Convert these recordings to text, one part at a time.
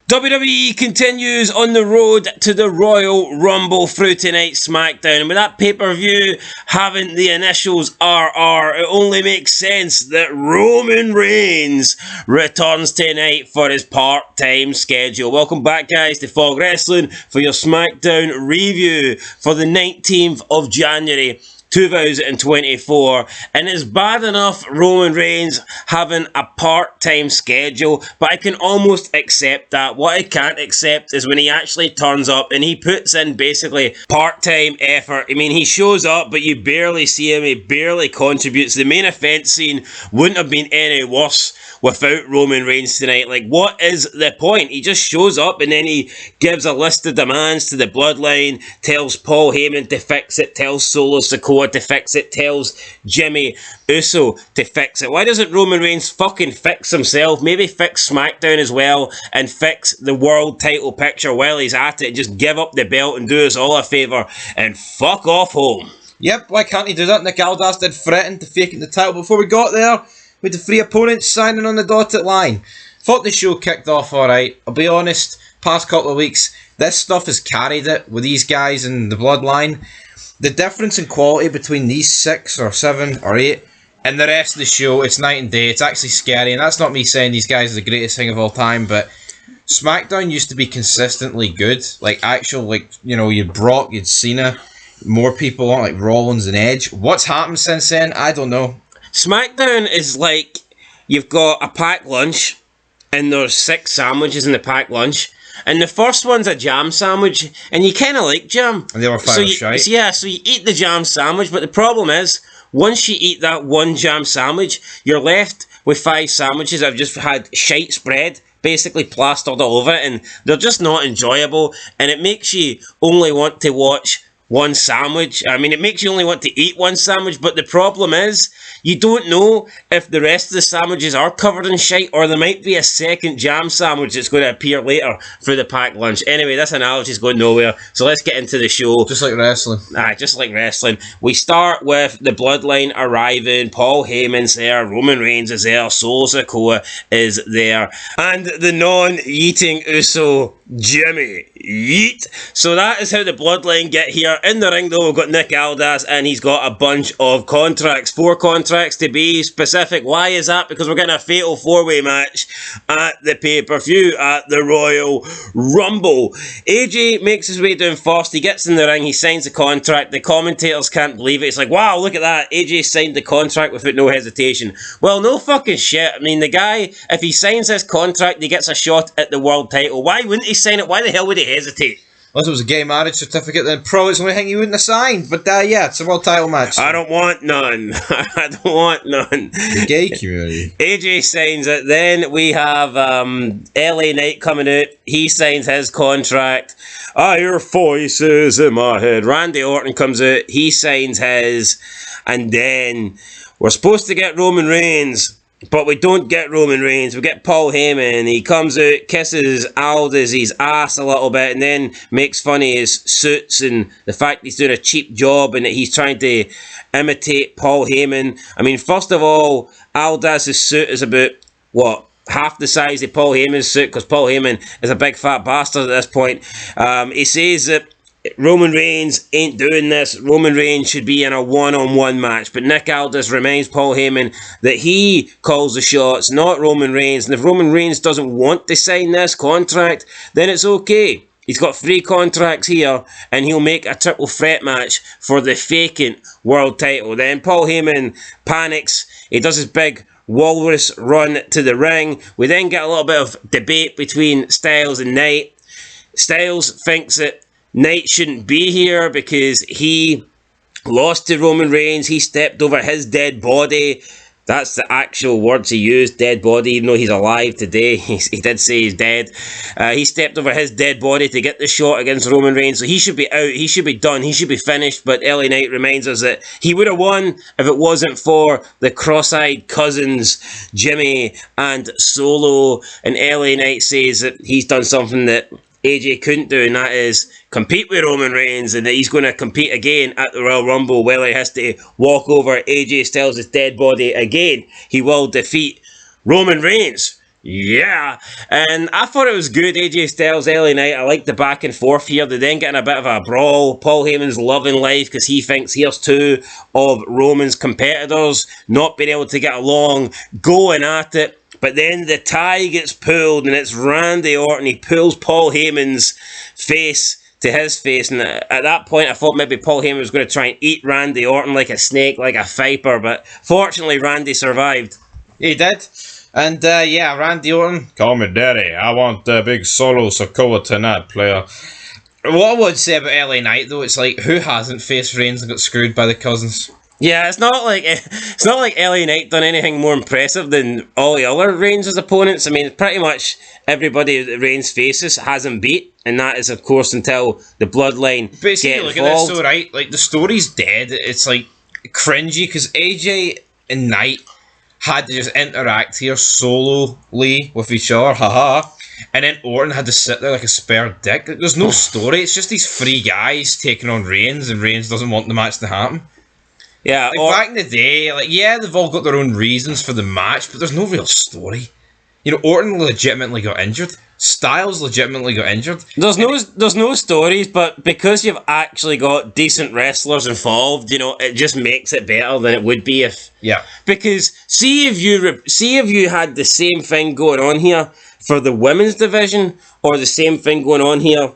WWE continues on the road to the Royal Rumble through tonight's SmackDown. And with that pay-per-view having the initials RR, it only makes sense that Roman Reigns returns tonight for his part-time schedule. Welcome back, guys, to Fog Wrestling for your SmackDown review for the 19th of January. 2024, and it's bad enough Roman Reigns having a part-time schedule, but I can almost accept that. What I can't accept is when he actually turns up and he puts in basically part-time effort. I mean, he shows up, but you barely see him, he barely contributes. The main event scene wouldn't have been any worse without Roman Reigns tonight. Like, what is the point? He just shows up and then he gives a list of demands to the Bloodline, tells Paul Heyman to fix it, tells Solo Sikoa to fix it, tells Jimmy Uso to fix it. Why doesn't Roman Reigns fucking fix himself? Maybe fix SmackDown as well and fix the world title picture while he's at it and just give up the belt and do us all a favour and fuck off home. Yep, why can't he do that? Nick Aldis did threaten to fake the title before we got there, with the three opponents signing on the dotted line. Thought the show kicked off alright. I'll be honest, past couple of weeks, this stuff has carried it with these guys in the Bloodline. The difference in quality between these 6 or 7 or 8 and the rest of the show, it's night and day. It's actually scary, and that's not me saying these guys are the greatest thing of all time, but SmackDown used to be consistently good. Like, actual, like, you know, you'd Brock, you'd Cena, more people on, like Rollins and Edge. What's happened since then? I don't know. SmackDown is like, you've got a packed lunch, and there's 6 sandwiches in the packed lunch, and the first one's a jam sandwich, and you kind of like jam. And they were fire shite. Yeah, so you eat the jam sandwich, but the problem is, once you eat that one jam sandwich, you're left with 5 sandwiches that have just had shite spread, basically plastered all over it, and they're just not enjoyable, and it makes you only want to watch one sandwich. I mean, it makes you only want to eat one sandwich, but the problem is, you don't know if the rest of the sandwiches are covered in shite, or there might be a second jam sandwich that's going to appear later through the packed lunch. Anyway, this analogy is going nowhere, so let's get into the show. Just like wrestling. Just like wrestling. We start with the Bloodline arriving, Paul Heyman's there, Roman Reigns is there, Solo Sikoa is there, and the non-eating Uso, Jimmy Yeet. So that is how the Bloodline get here. In the ring though, we've got Nick Aldis, and he's got a bunch of contracts. 4 contracts to be specific. Why is that? Because we're getting a fatal 4-way match at the pay-per-view at the Royal Rumble. AJ makes his way down first. He gets in the ring. He signs the contract. The commentators can't believe it. It's like, wow, look at that. AJ signed the contract without no hesitation. Well, no fucking shit. I mean, the guy, if he signs his contract, he gets a shot at the world title. Why wouldn't he sign it? Why the hell would he hesitate? Unless it was a gay marriage certificate, then probably it's the only thing he wouldn't have signed. But yeah, it's a world title match. I don't want none. I don't want none. The gay community. AJ signs it. Then we have LA Knight coming out. He signs his contract. I hear voices in my head. Randy Orton comes out. He signs his. And then we're supposed to get Roman Reigns. But we don't get Roman Reigns. We get Paul Heyman. He comes out, kisses Aldis' ass a little bit, and then makes fun of his suits and the fact he's doing a cheap job and that he's trying to imitate Paul Heyman. I mean, first of all, Aldis' suit is about, what, half the size of Paul Heyman's suit, because Paul Heyman is a big fat bastard at this point. He says that Roman Reigns ain't doing this. Roman Reigns should be in a one-on-one match. But Nick Aldis reminds Paul Heyman that he calls the shots, not Roman Reigns. And if Roman Reigns doesn't want to sign this contract, then it's okay. He's got 3 contracts here, and he'll make a triple threat match for the vacant world title. Then Paul Heyman panics. He does his big walrus run to the ring. We then get a little bit of debate between Styles and Knight. Styles thinks that Knight shouldn't be here because he lost to Roman Reigns. He stepped over his dead body. That's the actual words he used, dead body, even though he's alive today. He did say he's dead. He stepped over his dead body to get the shot against Roman Reigns, so he should be out, he should be done, he should be finished, but LA Knight reminds us that he would have won if it wasn't for the cross-eyed cousins, Jimmy and Solo, and LA Knight says that he's done something that AJ couldn't do, and that is compete with Roman Reigns, and that he's going to compete again at the Royal Rumble. Well, he has to walk over AJ Styles' dead body again. He will defeat Roman Reigns Yeah, and I thought it was good. AJ Styles, LA Knight. I like the back and forth here. They then get in a bit of a brawl. Paul Heyman's loving life because he thinks here's two of Roman's competitors not being able to get along, going at it. But then the tie gets pulled, and it's Randy Orton. He pulls Paul Heyman's face to his face, and at that point I thought maybe Paul Heyman was going to try and eat Randy Orton like a snake, like a viper, but fortunately Randy survived. He did. And yeah, Randy Orton, call me daddy. I want the big Solo Sikoa tonight, player. What I would say about LA Knight though, it's like, who hasn't faced Reigns and got screwed by the cousins? Yeah, it's not like LA Knight done anything more impressive than all the other Reigns' opponents. I mean, pretty much everybody that Reigns faces has him beat, and that is of course until the Bloodline but see, get look involved. at this though, right? Like, the story's dead. It's like cringy because AJ and Knight had to just interact here solely with each other, haha. And then Orton had to sit there like a spare dick. There's no story. It's just these three guys taking on Reigns, and Reigns doesn't want the match to happen. Yeah, Like, back in the day, like, yeah, they've all got their own reasons for the match, but there's no real story. You know, Orton legitimately got injured. Styles legitimately got injured. There's no stories, but because you've actually got decent wrestlers involved, you know, it just makes it better than it would be if. Yeah. Because see if you had the same thing going on here for the women's division, or the same thing going on here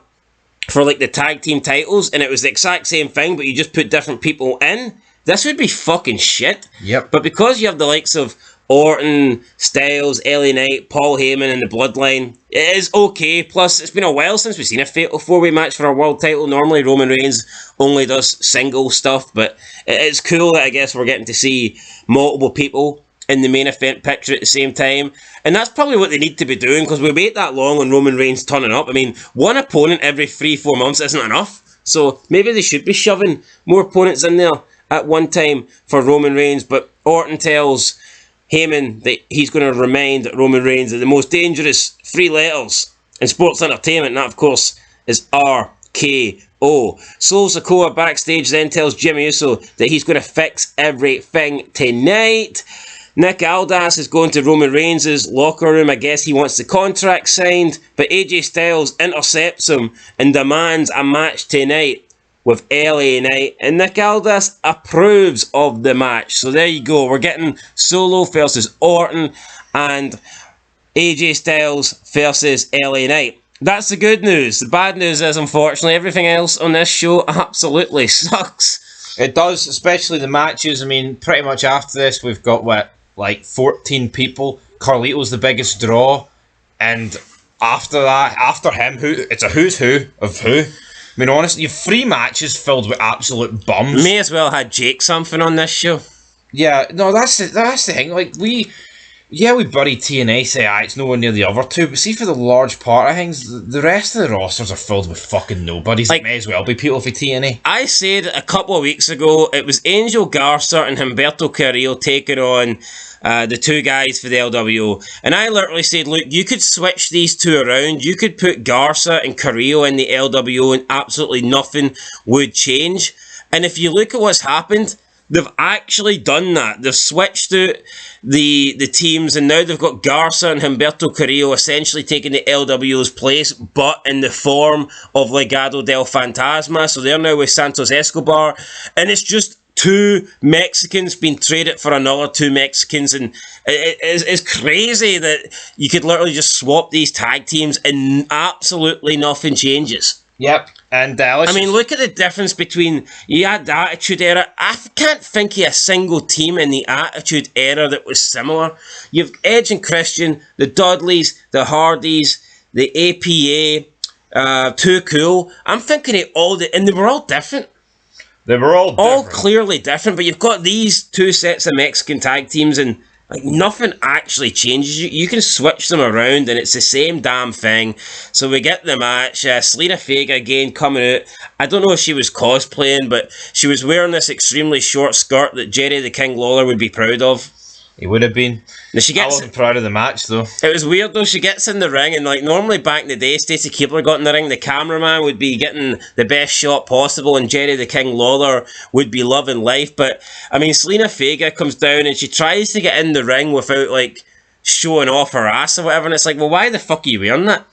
for like the tag team titles, and it was the exact same thing, but you just put different people in. This would be fucking shit. Yep. But because you have the likes of Orton, Styles, LA Knight, Paul Heyman, and the Bloodline, it is okay. Plus, it's been a while since we've seen a fatal four-way match for a world title. Normally, Roman Reigns only does single stuff, but it's cool that I guess we're getting to see multiple people in the main event picture at the same time. And that's probably what they need to be doing, because we wait that long on Roman Reigns turning up. I mean, one opponent every 3-4 months isn't enough. So maybe they should be shoving more opponents in there at one time for Roman Reigns. But Orton tells Heyman that he's going to remind Roman Reigns that the most dangerous three letters in sports entertainment, and that of course is RKO. Solo Sikoa backstage then tells Jimmy Uso that he's going to fix everything tonight. Nick Aldis is going to Roman Reigns' locker room. I guess he wants the contract signed, but AJ Styles intercepts him and demands a match tonight with LA Knight, and Nick Aldis approves of the match. So there you go. We're getting Solo versus Orton and AJ Styles versus LA Knight. That's the good news. The bad news is, unfortunately, everything else on this show absolutely sucks. It does, especially the matches. I mean, pretty much after this, we've got, like 14 people. Carlito's the biggest draw. And after that, after him, it's a who's who of who. I mean, honestly, you've 3 matches filled with absolute bums. May as well have Jake something on this show. Yeah, no, that's the thing. Like, we buried TNA, say, it's nowhere near the other two, but see, for the large part of things, the rest of the rosters are filled with fucking nobodies. Like, it may as well be people for TNA. I said a couple of weeks ago, it was Angel Garza and Humberto Carrillo taking on the two guys for the LWO. And I literally said, look, you could switch these two around. You could put Garza and Carrillo in the LWO and absolutely nothing would change. And if you look at what's happened, they've actually done that. They've switched out the teams, and now they've got Garza and Humberto Carrillo essentially taking the LWO's place, but in the form of Legado del Fantasma. So they're now with Santos Escobar, and it's just 2 Mexicans being traded for another 2 Mexicans, and it's crazy that you could literally just swap these tag teams and absolutely nothing changes. Yep. And I mean, look at the difference between you had the Attitude Era. I can't think of a single team in the Attitude Era that was similar. You've Edge and Christian, the Dudleys, the Hardys, the APA, Too Cool. I'm thinking of and they were all different. They were all different. All clearly different, but you've got these 2 sets of Mexican tag teams, and like nothing actually changes. You can switch them around, and it's the same damn thing. So we get the match. Selena Vega again coming out. I don't know if she was cosplaying, but she was wearing this extremely short skirt that Jerry the King Lawler would be proud of. He would have been. Now I wasn't proud of the match, though. It was weird, though. She gets in the ring, and like normally back in the day, Stacey Keebler got in the ring, the cameraman would be getting the best shot possible, and Jerry the King Lawler would be loving life. But I mean, Selena Vega comes down and she tries to get in the ring without like showing off her ass or whatever, and it's like, well, why the fuck are you wearing that?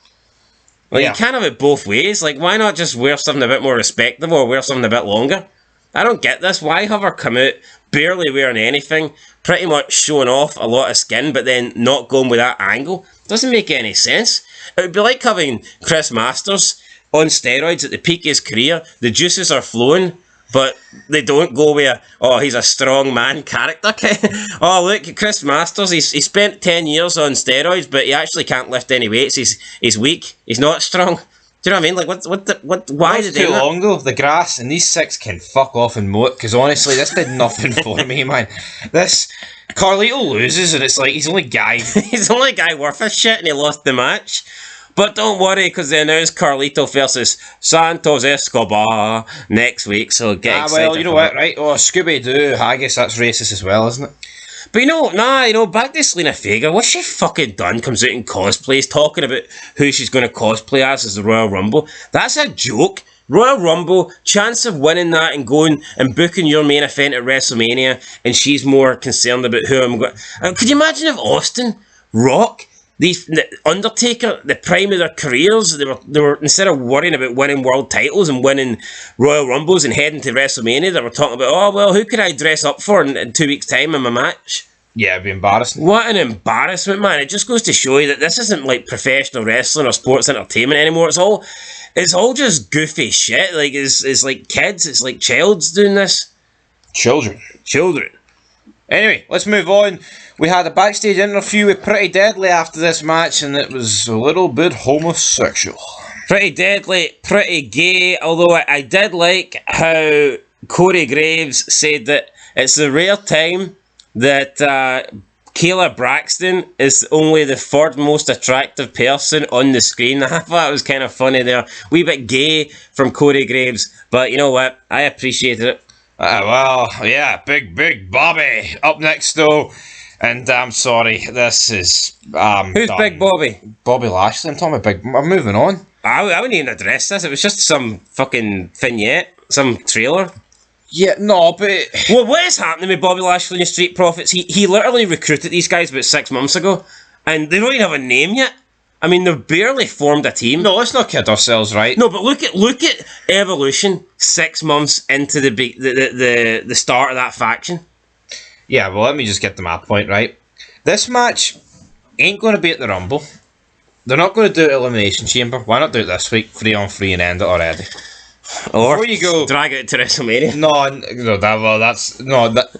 Like, you can't have it both ways. Like, why not just wear something a bit more respectable or wear something a bit longer? I don't get this. Why have her come out barely wearing anything, pretty much showing off a lot of skin, but then not going with that angle? Doesn't make any sense. It would be like having Chris Masters on steroids at the peak of his career. The juices are flowing, but they don't go with he's a strong man character. Oh, look, Chris Masters, he spent 10 years on steroids, but he actually can't lift any weights. He's weak. He's not strong. Do you know what I mean? Like, why did they do that? Too long though, the grass, and these 6 can fuck off and mow it, because honestly, this did nothing for me, man. This, Carlito loses, and it's like, he's the only guy. He's the only guy worth a shit, and he lost the match. But don't worry, because they announced Carlito versus Santos Escobar next week, so get excited. Well, you know what, right? Oh, Scooby-Doo, I guess that's racist as well, isn't it? But back to Selena Vega, what she fucking done, comes out in cosplays, talking about who she's going to cosplay as the Royal Rumble. That's a joke. Royal Rumble, chance of winning that and going and booking your main event at WrestleMania, and she's more concerned about who I'm going. Could you imagine if Austin, Rock, the Undertaker, the prime of their careers, they were instead of worrying about winning world titles and winning Royal Rumbles and heading to WrestleMania, they were talking about, who could I dress up for in 2 weeks' time in my match? Yeah, it'd be embarrassing. What an embarrassment, man. It just goes to show you that this isn't like professional wrestling or sports entertainment anymore. It's all just goofy shit. Like, it's like kids, it's like childs doing this. Children. Anyway, let's move on. We had a backstage interview with Pretty Deadly after this match, and it was a little bit homosexual. Pretty Deadly, pretty gay, although I did like how Corey Graves said that it's the rare time that Kayla Braxton is only the third most attractive person on the screen. I thought it was kind of funny there. Wee bit gay from Corey Graves, but you know what? I appreciated it. Big Bobby up next though, and I'm sorry, this is who's done. Big Bobby? Bobby Lashley. I'm talking about Big. I'm moving on. I wouldn't even address this. It was just some fucking vignette, some trailer. Yeah, no, but well, what is happening with Bobby Lashley and the Street Profits? He literally recruited these guys about 6 months ago, and they don't even have a name yet. I mean, they've barely formed a team. No, let's not kid ourselves, right? No, but look at Evolution 6 months into the start of that faction. Yeah, well, let me just get to my point, right? This match ain't going to be at the Rumble. They're not going to do it at Elimination Chamber. Why not do it this week, 3-on-3, and end it already? Or before you go, drag it to WrestleMania.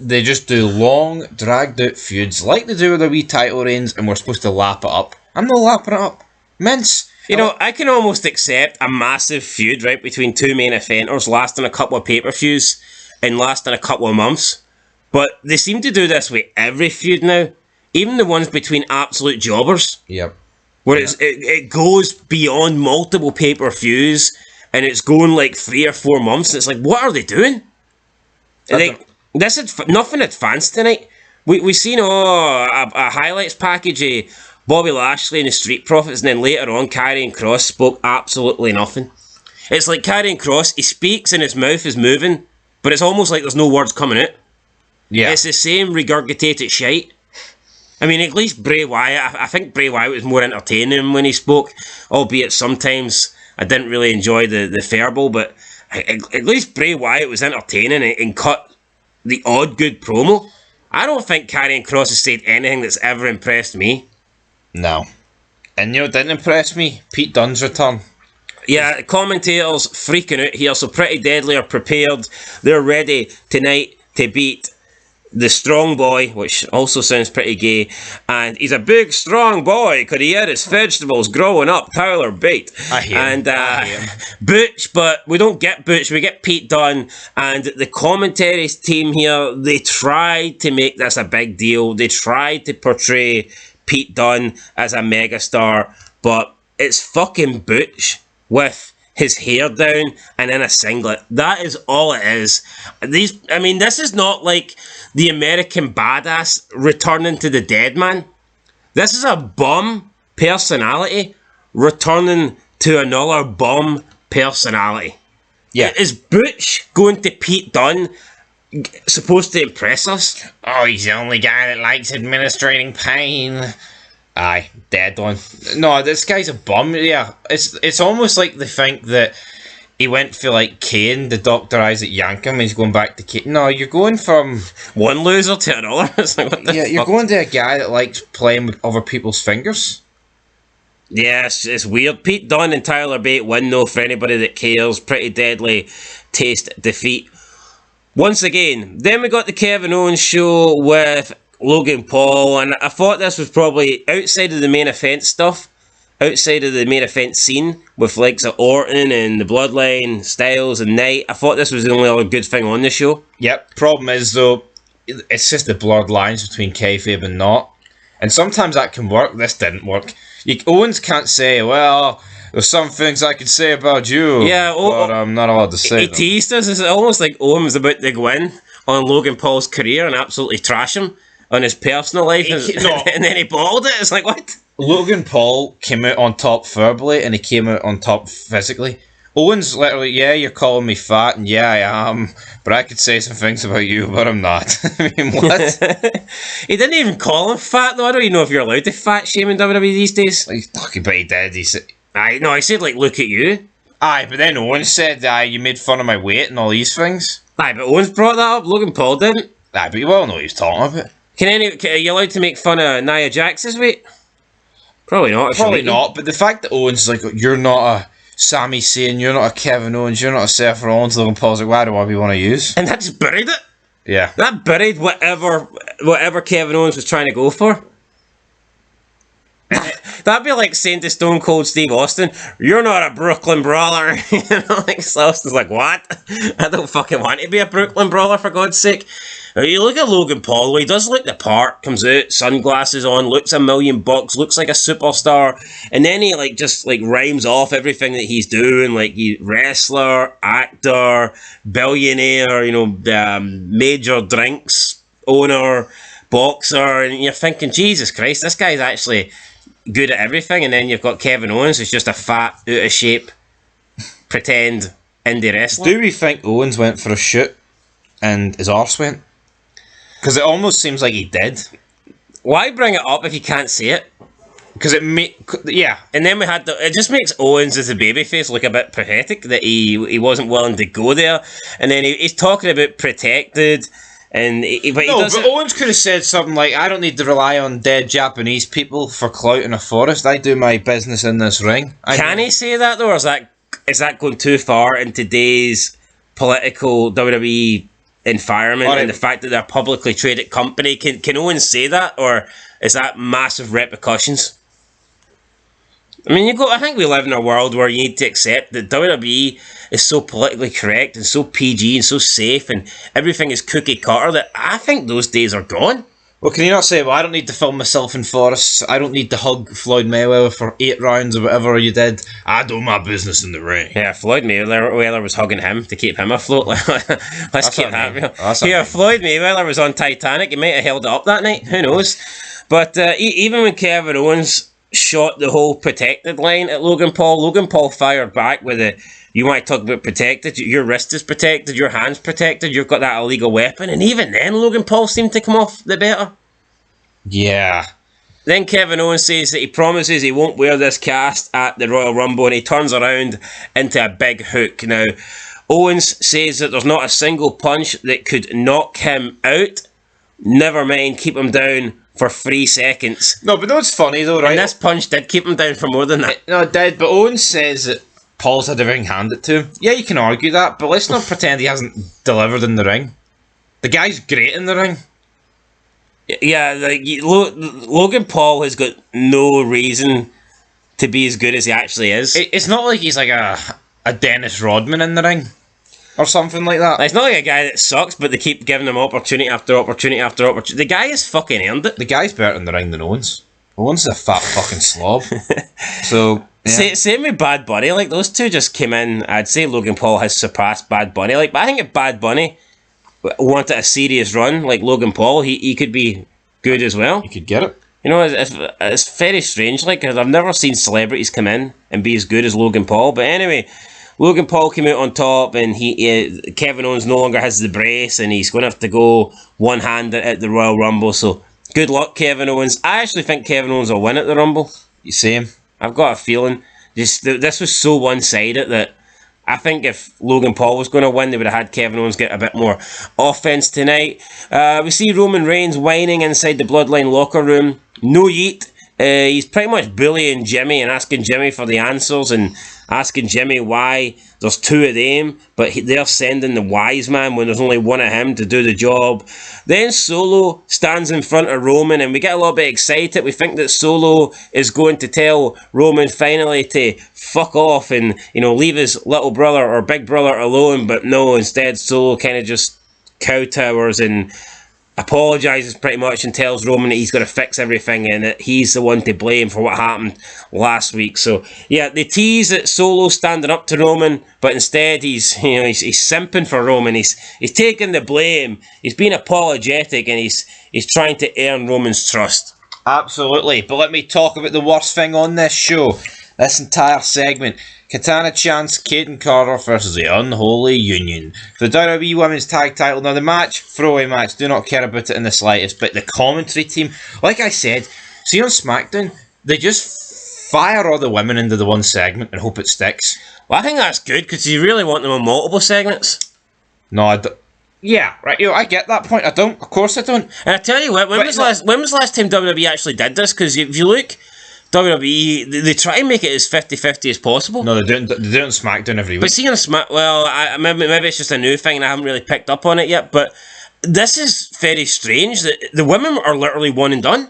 They just do long, dragged out feuds like they do with their wee title reigns, and we're supposed to lap it up. I'm not lapping it up. Mince. I can almost accept a massive feud, right, between two main eventers lasting a couple of pay-per-views and lasting a couple of months. But they seem to do this with every feud now. Even the ones between absolute jobbers. Yep. Where it goes beyond multiple pay-per-views and it's going like 3 or 4 months. It's like, what are they doing? This is nothing advanced tonight. We seen a highlights package of Bobby Lashley and the Street Profits, and then later on Karrion Kross spoke absolutely nothing. It's like Karrion Kross, he speaks and his mouth is moving, but it's almost like there's no words coming out. Yeah. It's the same regurgitated shite. I mean, at least Bray Wyatt, I think Bray Wyatt was more entertaining when he spoke, albeit sometimes I didn't really enjoy the verbal, but at least Bray Wyatt was entertaining and cut the odd good promo. I don't think Karrion Kross has said anything that's ever impressed me. No. And you know what didn't impress me? Pete Dunne's return. Yeah, commentators freaking out here, so Pretty Deadly are prepared. They're ready tonight to beat the strong boy, which also sounds pretty gay, and he's a big strong boy, could he had his vegetables growing up, Tyler Bate. I hear him. Butch, but we don't get Butch, we get Pete Dunne, and the commentary team here, they tried to make this a big deal, they tried to portray Pete Dunne as a megastar, but it's fucking Butch with his hair down and in a singlet. That is all it is. This is not like the American Badass returning to the dead man. This is a bum personality returning to another bum personality. Yeah. Is Butch going to Pete Dunne supposed to impress us? Oh, he's the only guy that likes administrating pain. Aye, dead on. No, this guy's a bum. Yeah, it's almost like they think that he went for like Kane, the Dr. Isaac Yankem, he's going back to Kane. No, you're going from one loser to another. It's like, what the you're fuck? going to a guy that likes playing with other people's fingers. Yeah, it's weird. Pete Dunne and Tyler Bate win though, for anybody that cares. Pretty deadly taste defeat. Once again, then we got the Kevin Owens show with Logan Paul, and I thought this was probably outside of the main event stuff, outside of the main event scene with likes of Orton and the Bloodline, Styles and Knight. I thought this was the only other good thing on the show. Yep. Problem is though, it's just the blurred lines between kayfabe and not, and sometimes that can work. This didn't work. Owens can't say, well, there's some things I could say about you, yeah, but I'm not allowed to say them. He teased us. It's almost like Owens was about to go in on Logan Paul's career and absolutely trash him on his personal life, and then he balled it. It's like, what? Logan Paul came out on top verbally, and he came out on top physically. Owens literally, yeah, you're calling me fat, and yeah, I am, but I could say some things about you, but I'm not. I mean, what? He didn't even call him fat, though. I don't even know if you're allowed to fat shame in WWE these days. Like, but he did. He said, I said, like, look at you. Aye, but then Owens said, you made fun of my weight and all these things. Aye, but Owens brought that up. Logan Paul didn't. Aye, but you well know what he was talking about. Are you allowed to make fun of Nia Jax's weight? Probably not. Probably not, but the fact that Owens is like, you're not a Sami Zayn, you're not a Kevin Owens, you're not a Seth Rollins, Logan Paul's like, why do I want to use? And that just buried it. Yeah. That buried whatever Kevin Owens was trying to go for. That'd be like saying to Stone Cold Steve Austin, you're not a Brooklyn Brawler. You know, like, Austin's like, what? I don't fucking want to be a Brooklyn Brawler, for God's sake. You look at Logan Paul, he does look the part, comes out, sunglasses on, looks $1,000,000, looks like a superstar, and then he just rhymes off everything that he's doing, like he wrestler, actor, billionaire, major drinks owner, boxer, and you're thinking, Jesus Christ, this guy's actually good at everything. And then you've got Kevin Owens, who's just a fat, out of shape, pretend indie wrestler. Do we think Owens went for a shoot and his arse went? Because it almost seems like he did. Why bring it up if you can't see it? Because yeah. And then it just makes Owens as a babyface look a bit pathetic that he wasn't willing to go there. And then he's talking about protected. But Owens could have said something like, I don't need to rely on dead Japanese people for clout in a forest. I do my business in this ring. Can he say that though, or is that going too far in today's political WWE environment and the fact that they're a publicly traded company? Can Owens say that, or is that massive repercussions? I mean, I think we live in a world where you need to accept that WWE is so politically correct and so PG and so safe and everything is cookie cutter that I think those days are gone. Well, can you not say, well, I don't need to film myself in forests, I don't need to hug Floyd Mayweather for 8 rounds or whatever you did, I do my business in the ring. Yeah, Floyd Mayweather was hugging him to keep him afloat. Let's keep that real. Yeah, Floyd Mayweather was on Titanic, he might have held it up that night, who knows. But even when Kevin Owens shot the whole protected line at Logan Paul fired back with you want to talk about protected, your wrist is protected, your hand's protected, you've got that illegal weapon, and even then Logan Paul seemed to come off the better. Yeah. Then Kevin Owens says that he promises he won't wear this cast at the Royal Rumble, and he turns around into a big hook. Now, Owens says that there's not a single punch that could knock him out, never mind keep him down for 3 seconds. No, but what's funny though, right? And this punch did keep him down for more than that. No, it did, but Owens says that Paul's had everything handed to him. Yeah, you can argue that, but let's not pretend he hasn't delivered in the ring. The guy's great in the ring. Yeah, Logan Paul has got no reason to be as good as he actually is. It's not like he's like a Dennis Rodman in the ring. Or something like that. It's not like a guy that sucks, but they keep giving him opportunity after opportunity after opportunity. The guy has fucking earned it. The guy's better in the ring than Owens. Owens is a fat fucking slob. So, yeah. Same with Bad Bunny. Like, those two just came in. I'd say Logan Paul has surpassed Bad Bunny. But I think if Bad Bunny wanted a serious run, like Logan Paul, he could be good as well. He could get it. It's very strange, because I've never seen celebrities come in and be as good as Logan Paul. But anyway, Logan Paul came out on top, and Kevin Owens no longer has the brace, and he's going to have to go one-handed at the Royal Rumble. So Good luck, Kevin Owens. I actually think Kevin Owens will win at the Rumble. Same. I've got a feeling. This was so one-sided that I think if Logan Paul was going to win, they would have had Kevin Owens get a bit more offense tonight. We see Roman Reigns whining inside the Bloodline locker room. No yeet. He's pretty much bullying Jimmy and asking Jimmy for the answers and asking Jimmy why there's two of them, but they're sending the wise man when there's only one of him to do the job. Then Solo stands in front of Roman and we get a little bit excited. We think that Solo is going to tell Roman finally to fuck off and, leave his little brother or big brother alone, but no, instead Solo kind of just kowtowers and apologises pretty much and tells Roman that he's got to fix everything and that he's the one to blame for what happened last week. So yeah, they tease that Solo's standing up to Roman, but instead he's simping for Roman. He's taking the blame. He's being apologetic and he's trying to earn Roman's trust. Absolutely. But let me talk about the worst thing on this show. This entire segment. Katana Chance, Kaden Carter versus the Unholy Union. For the WWE Women's Tag Title. Now the match, throwaway match, do not care about it in the slightest, but the commentary team, like I said, see on SmackDown, they just fire all the women into the one segment and hope it sticks. Well, I think that's good, because you really want them on multiple segments. No, I don't. Yeah, right, I get that point. I don't. Of course I don't. And I tell you what, when was the last time WWE actually did this? Because if you look, WWE, they try and make it as 50-50 as possible. No, they do it on SmackDown every week. But see on maybe it's just a new thing and I haven't really picked up on it yet, but this is very strange that the women are literally one and done.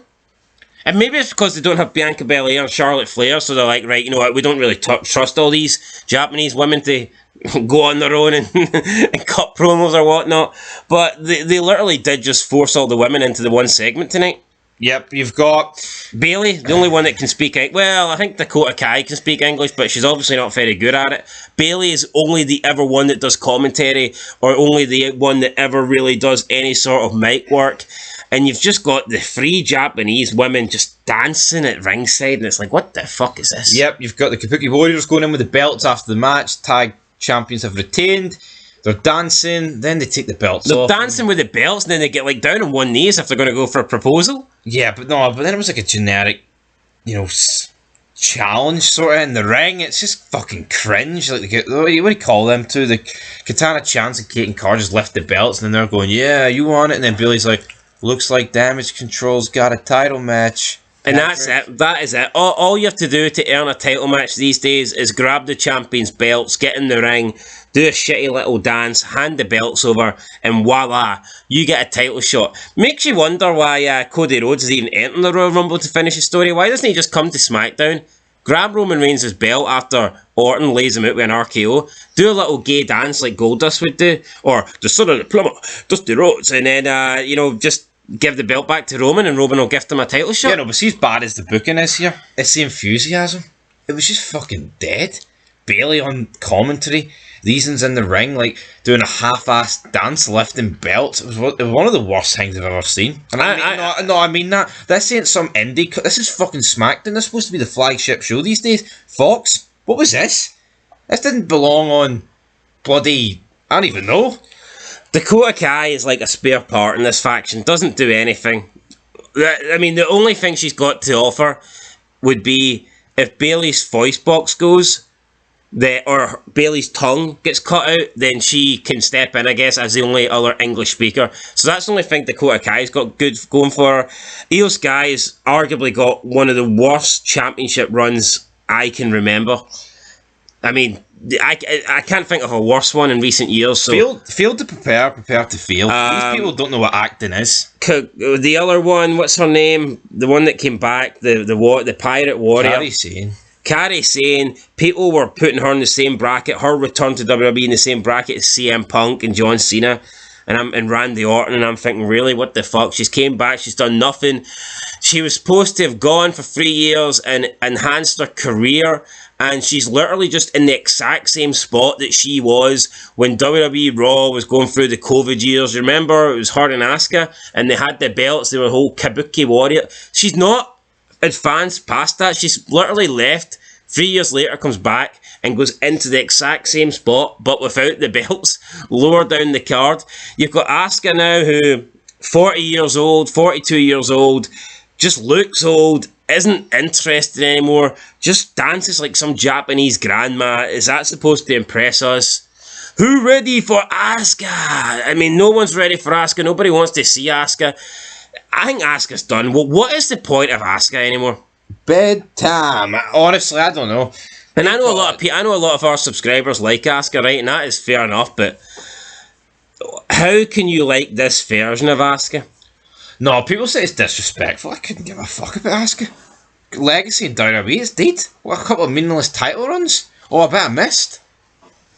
And maybe it's because they don't have Bianca Belair and Charlotte Flair, so they're like, right, you know what, we don't really trust all these Japanese women to go on their own and, and cut promos or whatnot. But they literally did just force all the women into the one segment tonight. Yep, you've got Bayley, the only one that can speak English. Well, I think Dakota Kai can speak English, but she's obviously not very good at it. Bayley is only the ever one that does commentary, or only the one that ever really does any sort of mic work. And you've just got the three Japanese women just dancing at ringside, and it's like, what the fuck is this? Yep, you've got the Kabuki Warriors going in with the belts after the match. Tag champions have retained. They're dancing, then they take the belts off. They're dancing with the belts, and then they get like down on one knee as if they're going to go for a proproposal. Yeah, but then it was like a generic, challenge sort of in the ring. It's just fucking cringe. Like, what do you call them two? The Katana Chance and Kate and Carr just lift the belts, and then they're going, yeah, you want it? And then Billy's like, looks like Damage Control's got a title match. And that's it. That is it. All you have to do to earn a title match these days is grab the champion's belts, get in the ring, do a shitty little dance, hand the belts over, and voila, you get a title shot. Makes you wonder why Cody Rhodes is even entering the Royal Rumble to finish his story. Why doesn't he just come to SmackDown, grab Roman Reigns' belt after Orton lays him out with an RKO, do a little gay dance like Goldust would do, or the son of the plumber, Dusty Rhodes, and then, just give the belt back to Roman and Roman will gift him a title shot? Yeah, no, but see as bad as the booking is here, it's the enthusiasm. It was just fucking dead. Bayley on commentary, these ones in the ring, like, doing a half-assed dance, lifting belts. It was one of the worst things I've ever seen. And I mean that. This ain't some indie... This is fucking SmackDown. This is supposed to be the flagship show these days. Fox, what was this? This didn't belong on bloody... I don't even know. Dakota Kai is like a spare part in this faction. Doesn't do anything. I mean, the only thing she's got to offer would be if Bayley's voice box goes, or Bayley's tongue gets cut out, then she can step in, I guess, as the only other English speaker. So that's the only thing Dakota Kai's got good going for her. Io Sky's arguably got one of the worst championship runs I can remember. I mean, I can't think of a worse one in recent years. So failed to prepare to fail. These people don't know what acting is. The other one, what's her name? The one that came back, the Pirate Warrior. Kairi Sane. People were putting her in the same bracket. Her return to WWE in the same bracket as CM Punk and John Cena. And Randy Orton, and I'm thinking, really, what the fuck? She's came back, she's done nothing. She was supposed to have gone for 3 years and enhanced her career, and she's literally just in the exact same spot that she was when WWE Raw was going through the COVID years. You remember, it was her and Asuka, and they had the belts, they were a whole Kabuki Warrior. She's not advanced past that. She's literally left. 3 years later, comes back and goes into the exact same spot, but without the belts, lower down the card. You've got Asuka now, who 40 years old, 42 years old, just looks old, isn't interested anymore, just dances like some Japanese grandma. Is that supposed to impress us? Who ready for Asuka? I mean, no one's ready for Asuka. Nobody wants to see Asuka. I think Asuka's done. Well, what is the point of Asuka anymore? Bedtime. Honestly, I don't know. And I know a lot of our subscribers like Asuka, right? And that is fair enough. But how can you like this version of Asuka? No, people say it's disrespectful. I couldn't give a fuck about Asuka. Legacy and WWE is dead. What, a couple of meaningless title runs? Oh, I bet I missed.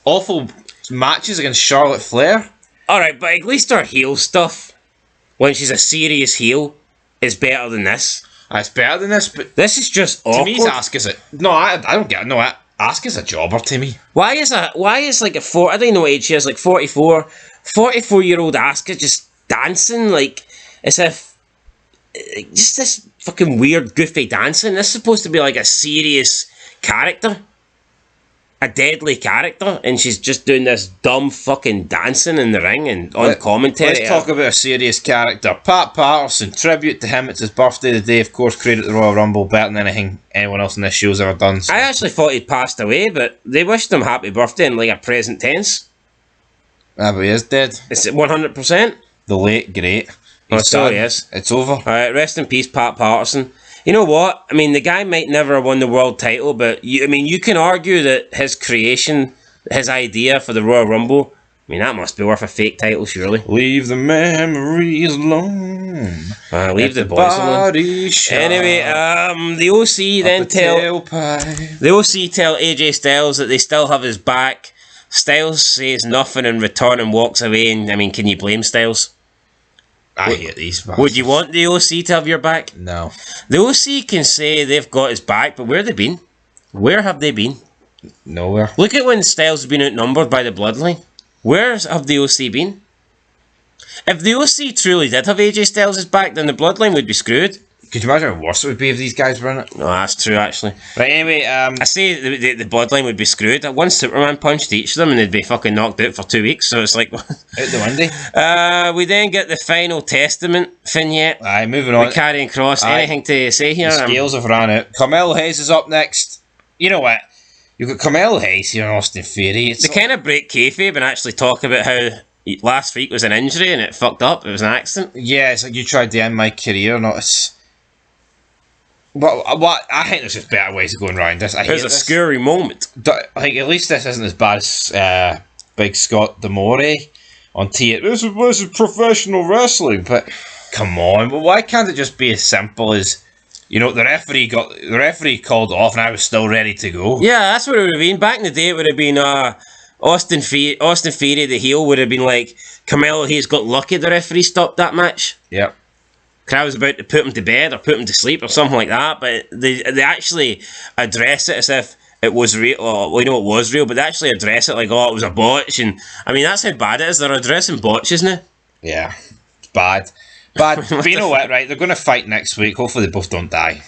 Awful matches against Charlotte Flair. Alright, but at least her heel stuff, when she's a serious heel, is better than this. It's better than this, but this is just awkward. To me, Asuka's a... No, I don't get it. No, Asuka's a jobber to me. Why is like a I don't know what age she is, like 44. 44-year-old Asuka just dancing like as if just this fucking weird goofy dancing. This is supposed to be like a serious character, a deadly character, and she's just doing this dumb fucking dancing in the ring and on commentary. Let's talk about a serious character. Pat Patterson, tribute to him. It's his birthday today, of course. Created the Royal Rumble better than anything anyone else in this show's ever done. So. I actually thought he'd passed away, but they wished him happy birthday in like a present tense. Ah, but he is dead. Is it 100%? The late great. So he is. It's over. Alright, rest in peace, Pat Patterson. You know what? I mean, the guy might never have won the world title, but you can argue that his creation, his idea for the Royal Rumble, I mean, that must be worth a fake title, surely. Leave the memories alone. Leave the boys alone. Anyway, the OC then tell AJ Styles that they still have his back. Styles says nothing in return and walks away, and I mean, can you blame Styles? I hate these bastards. Would you want the OC to have your back? No. The OC can say they've got his back, but where have they been? Where have they been? Nowhere. Look at when Styles has been outnumbered by the Bloodline. Where have the OC been? If the OC truly did have AJ Styles' back, then the Bloodline would be screwed. Could you imagine how worse it would be if these guys were in it? No, that's true, actually. Right, anyway, I say the Bloodline would be screwed. One Superman punched each of them and they'd be fucking knocked out for 2 weeks, so it's like... out the window. We then get the final testament vignette. Aye, moving on. With Karrion Kross. Anything to say here? The scales have ran out. Carmelo Hayes is up next. You know what? You've got Carmelo Hayes here in Austin Theory. They kind of break kayfabe and actually talk about how last week was an injury and it fucked up. It was an accident. Yeah, it's like you tried to end my career, not as... But what I think there's just better ways of going around this. It was a scary moment. I think at least this isn't as bad as Big Scott D'Amore on T. This is professional wrestling, but come on. But why can't it just be as simple as, you know, the referee called off and I was still ready to go? Yeah, that's what it would have been. Back in the day, it would have been Austin Theory, the heel, would have been like, Carmelo Hayes got lucky the referee stopped that match. Yep. I was about to put him to bed or put him to sleep or something like that, but they actually address it as if it was real. Well, we know it was real, but they actually address it like, oh, it was a botch. And I mean, that's how bad it is. They're addressing botches now. Yeah, it's bad. But you know what, right? They're going to fight next week. Hopefully, they both don't die.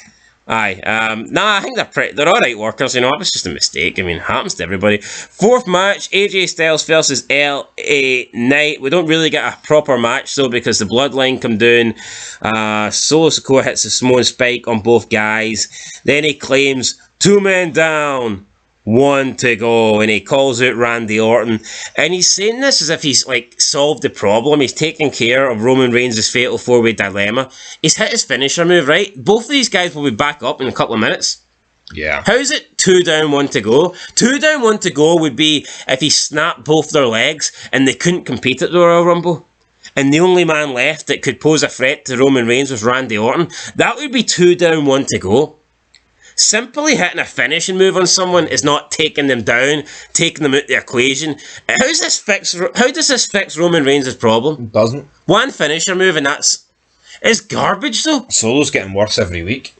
Aye. I think they're alright workers, you know. It was just a mistake. I mean, it happens to everybody. Fourth match, AJ Styles versus LA Knight. We don't really get a proper match, though, because the Bloodline come down. Solo Sikoa hits a Samoan spike on both guys. Then he claims 2 men down, 1 to go, and he calls out Randy Orton. And he's saying this as if he's, like, solved the problem. He's taking care of Roman Reigns' fatal 4-way dilemma. He's hit his finisher move, right? Both of these guys will be back up in a couple of minutes. Yeah. How is it 2 down, 1 to go? 2 down, 1 to go would be if he snapped both their legs and they couldn't compete at the Royal Rumble. And the only man left that could pose a threat to Roman Reigns was Randy Orton. That would be 2 down, 1 to go. Simply hitting a finishing move on someone is not taking them down, taking them out the equation. How does this fix Roman Reigns' problem? It doesn't. One finisher move and it's garbage though. Solo's getting worse every week.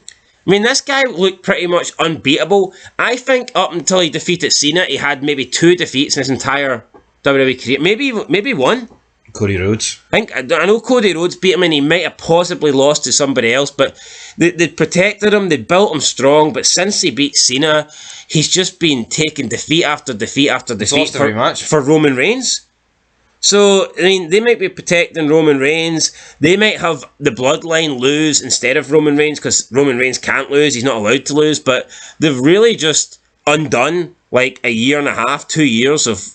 I mean, this guy looked pretty much unbeatable. I think up until he defeated Cena, he had maybe 2 defeats in his entire WWE career. Maybe 1. Cody Rhodes. I know Cody Rhodes beat him and he might have possibly lost to somebody else, but they protected him, they built him strong, but since he beat Cena, he's just been taking defeat after defeat after defeat every match for Roman Reigns. So, I mean, they might be protecting Roman Reigns. They might have the Bloodline lose instead of Roman Reigns because Roman Reigns can't lose. He's not allowed to lose. But they've really just undone like a year and a half, 2 years of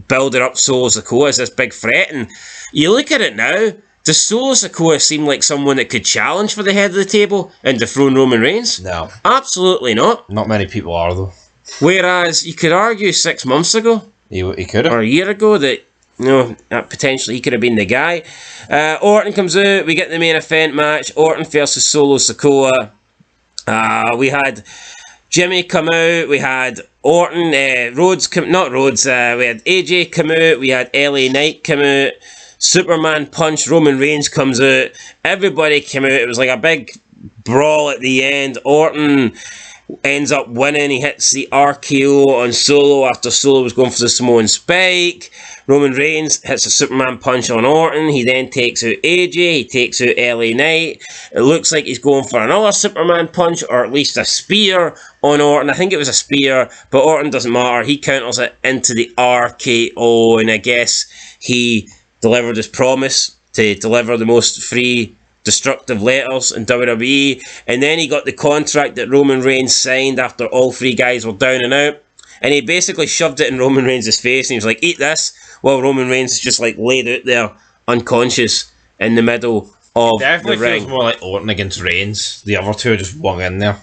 building up Solo Sikoa as this big threat. And you look at it now, does Solo Sikoa seem like someone that could challenge for the head of the table and dethrone Roman Reigns? No. Absolutely not. Not many people are, though. Whereas you could argue 6 months ago, He could have. or a year ago, that potentially he could have been the guy. Orton comes out, we get the main event match, Orton versus Solo Sikoa. We had Jimmy come out, we had Orton, we had AJ come out, we had LA Knight come out, Superman punch, Roman Reigns comes out, everybody came out, it was like a big brawl at the end. Orton ends up winning, he hits the RKO on Solo after Solo was going for the Samoan Spike. Roman Reigns hits a Superman punch on Orton, he then takes out AJ, he takes out LA Knight. It looks like he's going for another Superman punch, or at least a spear on Orton. I think it was a spear, but Orton doesn't matter, he counters it into the RKO, and I guess he delivered his promise to deliver the most free destructive letters in WWE, and then he got the contract that Roman Reigns signed after all three guys were down and out, and he basically shoved it in Roman Reigns' face, and he was like, eat this, while Roman Reigns is just like laid out there unconscious in the middle of Definitely the ring. feels more like Orton against Reigns. The other two just wung in there.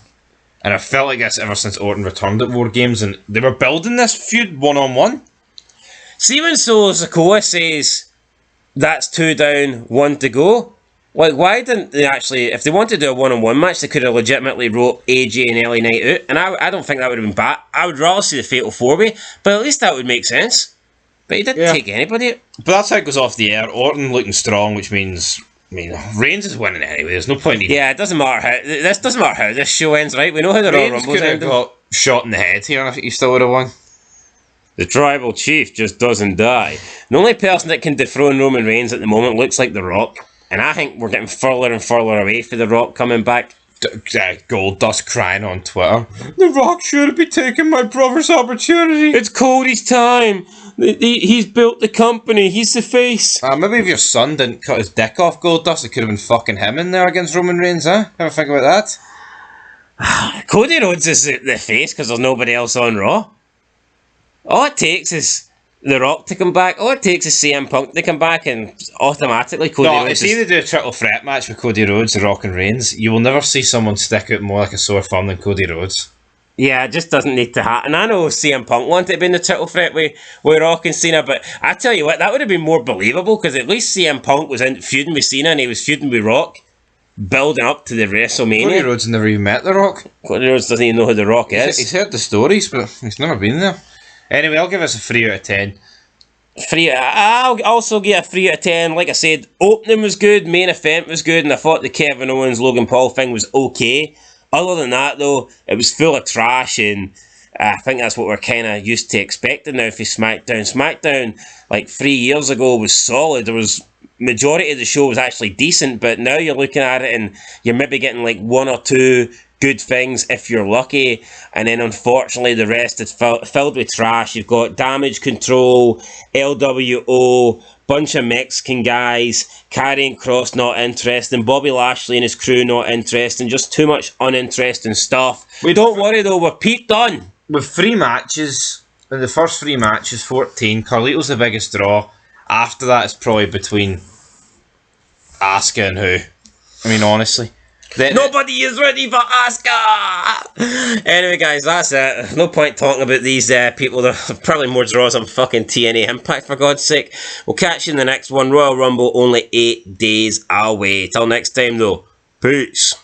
And I felt like this ever since Orton returned at War Games, and they were building this feud one-on-one. See, when Solo Sikoa says that's 2 down, 1 to go, like, why didn't they actually, if they wanted to do a one-on-one match, they could have legitimately wrote AJ and LA Knight out, and I don't think that would have been bad. I would rather see the Fatal 4-Way, but at least that would make sense. But he didn't take anybody out. But that's how it goes off the air. Orton looking strong, which means, Reigns is winning anyway. There's no point even. Yeah, it doesn't matter how this show ends, right? We know how the Royal Reigns Rumbles could have ended. got shot in the head here, and I think he still would have won. The tribal chief just doesn't die. The only person that can dethrone Roman Reigns at the moment looks like The Rock. And I think we're getting further and further away from The Rock coming back. Goldust crying on Twitter. The Rock should be taking my brother's opportunity. It's Cody's time. He's built the company. He's the face. Maybe if your son didn't cut his dick off Goldust, it could have been fucking him in there against Roman Reigns, huh? Ever think about that? Cody Rhodes is the face because there's nobody else on Raw. All it takes is The Rock to come back. All it takes is CM Punk to come back, and automatically Cody Rhodes. If they do a triple threat match with Cody Rhodes, The Rock, and Reigns, you will never see someone stick out more like a sore thumb than Cody Rhodes. Yeah, it just doesn't need to happen. I know CM Punk wanted to be in the triple threat with Rock and Cena, but I tell you what, that would have been more believable because at least CM Punk was feuding with Cena and he was feuding with Rock, building up to the WrestleMania. Cody Rhodes never even met The Rock. Cody Rhodes doesn't even know who The Rock is. He's heard the stories, but he's never been there. Anyway, I'll give us a 3 out of 10. I'll also give a 3 out of 10. Like I said, opening was good, main event was good, and I thought the Kevin Owens Logan Paul thing was okay. Other than that, though, it was full of trash, and I think that's what we're kind of used to expecting now for SmackDown. SmackDown, like 3 years ago, was solid. There was majority of the show was actually decent, but now you're looking at it and you're maybe getting like 1 or 2 good things if you're lucky, and then unfortunately the rest is filled with trash. You've got Damage Control, LWO, bunch of Mexican guys, Karrion Kross not interesting, Bobby Lashley and his crew not interesting, just too much uninteresting stuff. Don't worry though, we're peaked done. With 3 matches, in the first 3 matches, 14, Carlito's the biggest draw. After that, it's probably between Asuka and who? I mean, honestly. Nobody is ready for Asuka! Anyway, guys, that's it. No point talking about these people. They're probably more draws on fucking TNA Impact, for God's sake. We'll catch you in the next one. Royal Rumble only 8 days away. Till next time, though. Peace.